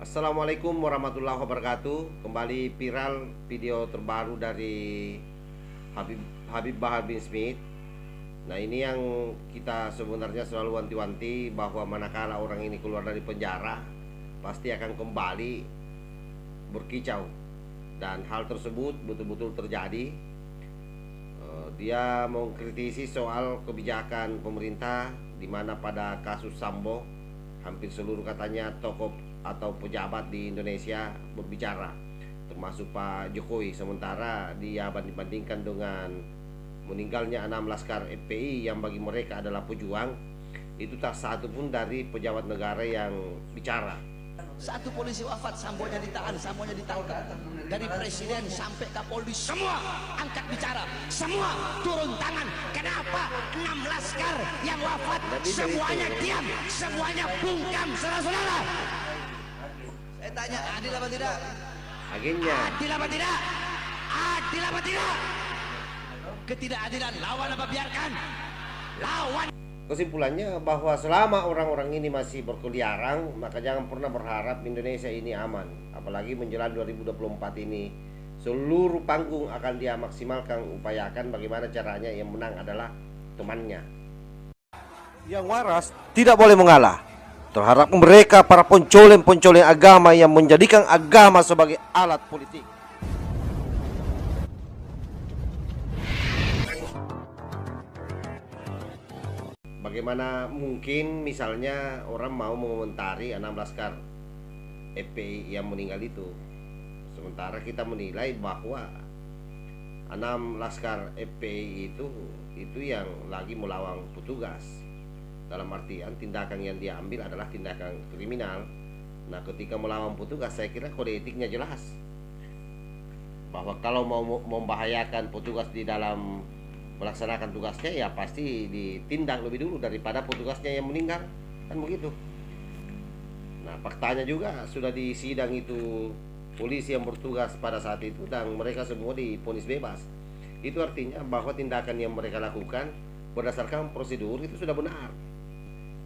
Assalamualaikum warahmatullahi wabarakatuh. Kembali viral video terbaru dari Habib Bahar bin Smith. Nah, ini yang kita sebenarnya selalu wanti-wanti bahwa manakala orang ini keluar dari penjara pasti akan kembali berkicau. Dan hal tersebut betul-betul terjadi. Dia mengkritisi soal kebijakan pemerintah, di mana pada kasus Sambo hampir seluruh katanya tokoh atau pejabat di Indonesia berbicara, termasuk Pak Jokowi. Sementara dia dibandingkan dengan meninggalnya 6 laskar FPI yang bagi mereka adalah pejuang, itu tak satu pun dari pejabat negara yang bicara. Satu polisi wafat, Sambonya ditahan, Sambonya ditangkap. Dari presiden sampai Kapolri semua angkat bicara, semua turun tangan. Kenapa 6 laskar yang wafat semuanya diam, semuanya bungkam, saudara-saudara? Saya tanya, adil apa tidak? Agennya Adil apa tidak? Adil apa tidak? Ketidakadilan lawan apa biarkan? Lawan. kesimpulannya bahwa selama orang-orang ini masih berkeliaran, maka jangan pernah berharap Indonesia ini aman. Apalagi menjelang 2024 ini, seluruh panggung akan dia maksimalkan, upayakan bagaimana caranya yang menang adalah temannya. Yang waras tidak boleh mengalah terhadap mereka para pencoleng-pencoleng agama yang menjadikan agama sebagai alat politik. Bagaimana mungkin misalnya orang mau mengomentari 6 laskar FPI yang meninggal itu, sementara kita menilai bahwa 6 laskar FPI itu yang lagi melawan petugas. Dalam artian tindakan yang dia ambil adalah tindakan kriminal. Nah, ketika melawan petugas, saya kira kode etiknya jelas bahwa kalau mau membahayakan petugas di dalam melaksanakan tugasnya, ya pasti ditindak lebih dulu daripada petugasnya yang meninggal, kan begitu. Nah, faktanya juga sudah di sidang itu polisi yang bertugas pada saat itu dan mereka semua divonis bebas. Itu artinya bahwa tindakan yang mereka lakukan berdasarkan prosedur itu sudah benar.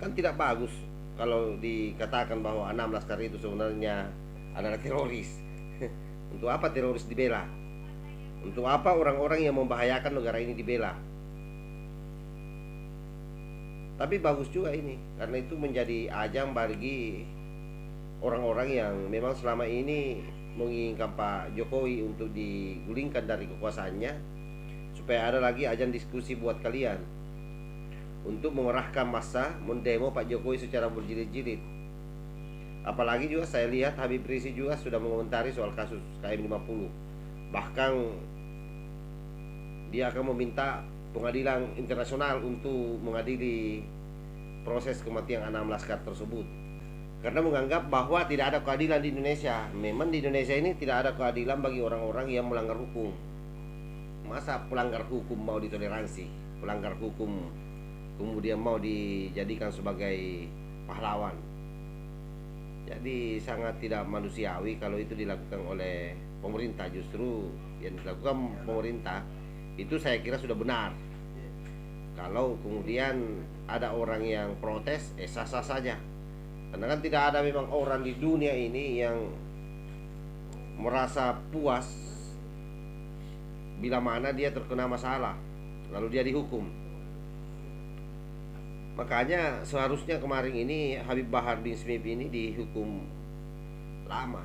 Kan tidak bagus kalau dikatakan bahwa 6 laskar itu sebenarnya adalah teroris. Untuk apa teroris dibela? Untuk apa orang-orang yang membahayakan negara ini dibela? Tapi bagus juga ini, karena itu menjadi ajang bagi orang-orang yang memang selama ini menginginkan Pak Jokowi untuk digulingkan dari kekuasaannya, supaya ada lagi ajang diskusi buat kalian untuk mengerahkan massa mendemo Pak Jokowi secara berjilid-jilid. Apalagi juga saya lihat Habib Rizik juga sudah mengomentari soal kasus KM50. Bahkan dia akan meminta pengadilan internasional untuk mengadili proses kematian 6 laskar tersebut, karena menganggap bahwa tidak ada keadilan di Indonesia. Memang di Indonesia ini tidak ada keadilan bagi orang-orang yang melanggar hukum. Masa pelanggar hukum mau ditoleransi? Pelanggar hukum kemudian mau dijadikan sebagai pahlawan? Jadi sangat tidak manusiawi kalau itu dilakukan oleh pemerintah. Justru yang dilakukan pemerintah itu saya kira sudah benar. Kalau kemudian ada orang yang protes, sah-sah saja. Karena kan tidak ada memang orang di dunia ini yang merasa puas bila mana dia terkena masalah lalu dia dihukum. Makanya seharusnya kemarin ini Habib Bahar bin Smith ini dihukum lama.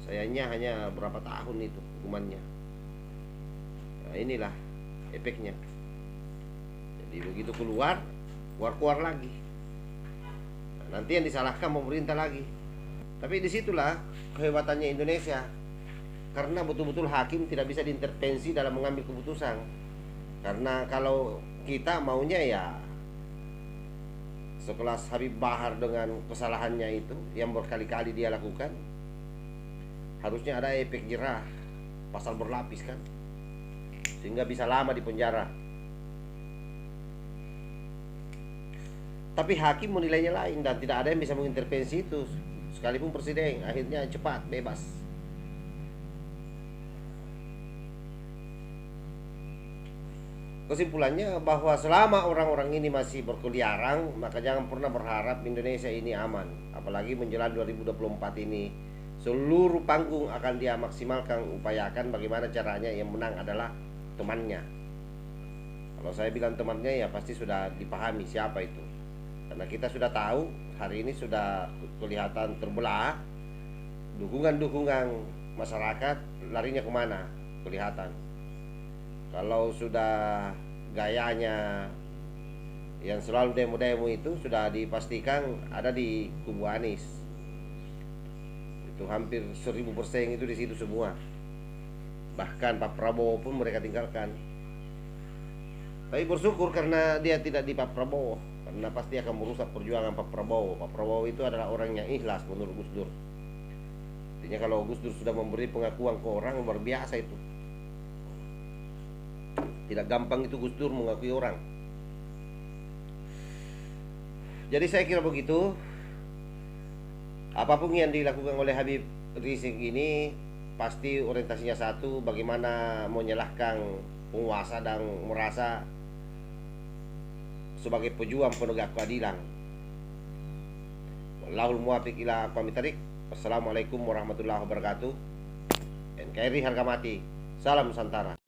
Sayangnya hanya berapa tahun itu hukumannya. Nah, inilah efeknya. Jadi begitu keluar lagi. Nah, nanti yang disalahkan pemerintah lagi. Tapi disitulah kehebatannya Indonesia, karena betul-betul hakim tidak bisa diintervensi dalam mengambil keputusan. Karena kalau kita maunya ya sekelas Habib Bahar dengan kesalahannya itu yang berkali-kali dia lakukan, harusnya ada efek jerah, pasal berlapis kan, sehingga bisa lama di penjara. Tapi hakim menilainya lain dan tidak ada yang bisa mengintervensi itu, sekalipun presiden. Akhirnya cepat bebas. kesimpulannya bahwa selama orang-orang ini masih berkeliaran, maka jangan pernah berharap Indonesia ini aman. Apalagi menjelang 2024 ini, seluruh panggung akan dia maksimalkan, upayakan bagaimana caranya yang menang adalah temannya. Kalau saya bilang temannya ya pasti sudah dipahami siapa itu. Karena kita sudah tahu hari ini sudah kelihatan terbelah. Dukungan-dukungan masyarakat larinya kemana? Kelihatan. Kalau sudah gayanya yang selalu demo-demo itu sudah dipastikan ada di kubu Anies. Itu hampir 1000% itu di situ semua. Bahkan Pak Prabowo pun mereka tinggalkan. Tapi bersyukur karena dia tidak di Pak Prabowo, karena pasti akan merusak perjuangan Pak Prabowo. Pak Prabowo itu adalah orang yang ikhlas menurut Gus Dur. Artinya kalau Gus Dur sudah memberi pengakuan ke orang, luar biasa itu. Tidak gampang itu Gus Dur mengakui orang. Jadi saya kira begitu. Apapun yang dilakukan oleh Habib Rizik ini pasti orientasinya satu, bagaimana menyalahkan penguasa dan merasa sebagai pejuang penegak keadilan. Wallahul muwaffiq ila aqwamit thariq. Wassalamualaikum warahmatullahi wabarakatuh. NKRI harga mati. Salam Nusantara.